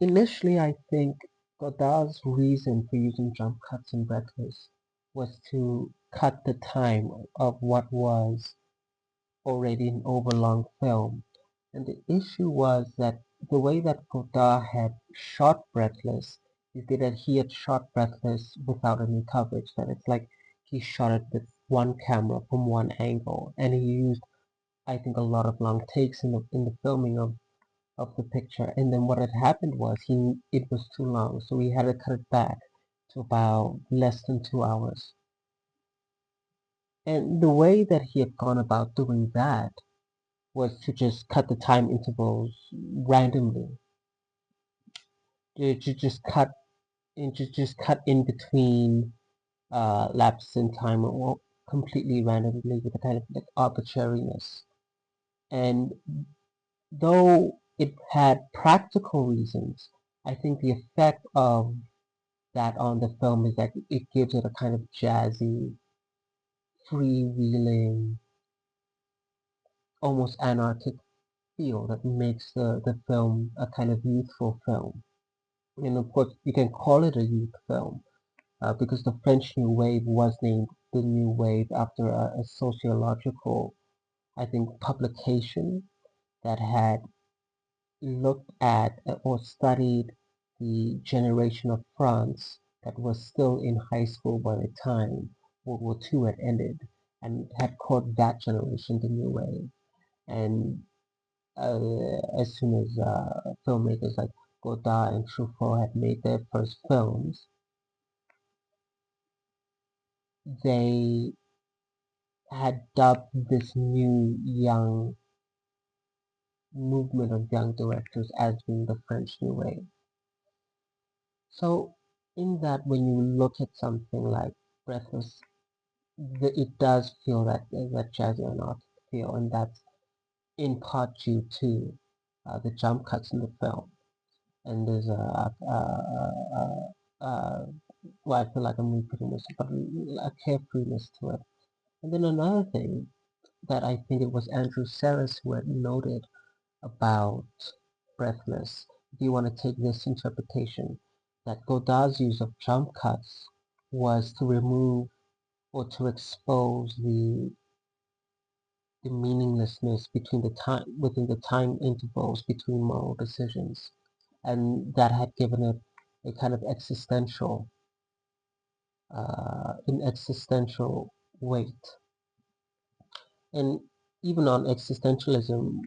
Initially, I think Godard's reason for using jump cuts in Breathless was to cut the time of what was already an overlong film. And the issue was that the way that Godard had shot Breathless is that he had shot Breathless without any coverage. That it's like he shot it with one camera from one angle, and he used, I think, a lot of long takes in the filming of the picture. And then what had happened was it was too long, so he had to cut it back to about less than 2 hours. And the way that he had gone about doing that was to just cut the time intervals randomly. To just cut in between lapses in time or completely randomly with a kind of like arbitrariness. And though it had practical reasons, I think the effect of that on the film is that it gives it a kind of jazzy, freewheeling, almost anarchic feel that makes the film a kind of youthful film. And of course, you can call it a youth film because the French New Wave was named the New Wave after a sociological, I think, publication that had looked at or studied the generation of France that was still in high school by the time World War II had ended and had called that generation the New Wave. And as soon as filmmakers like Godard and Truffaut had made their first films, they had dubbed this new young movement of young directors as being the French New Wave. So, in that, when you look at something like Breathless, it does feel that jazzy anarchic feel, and that's in part due to the jump cuts in the film. And there's well, I feel like I'm repeating this, but a carefreeness to it. And then another thing that I think it was Andrew Serres who had noted about Breathless. If you want to take this interpretation, that Godard's use of jump cuts was to remove or to expose the meaninglessness between the time within the time intervals between moral decisions, and that had given it a kind of an existential weight. And even on existentialism,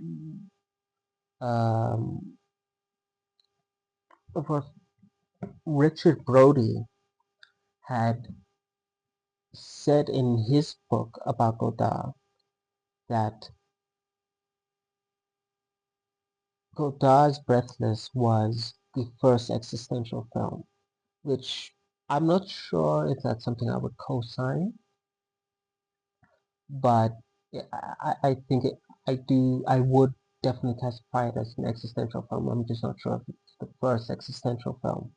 um, of course, Richard Brody had said in his book about Godard that Godard's Breathless was the first existential film, which I'm not sure if that's something I would co-sign, but I think I would definitely classify it as an existential film. I'm just not sure if it's the first existential film.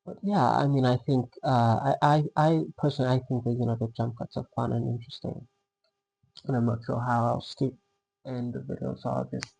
But yeah, I mean, I think I personally I think that the jump cuts are fun and interesting, and I'm not sure how else to end the video, so I'll just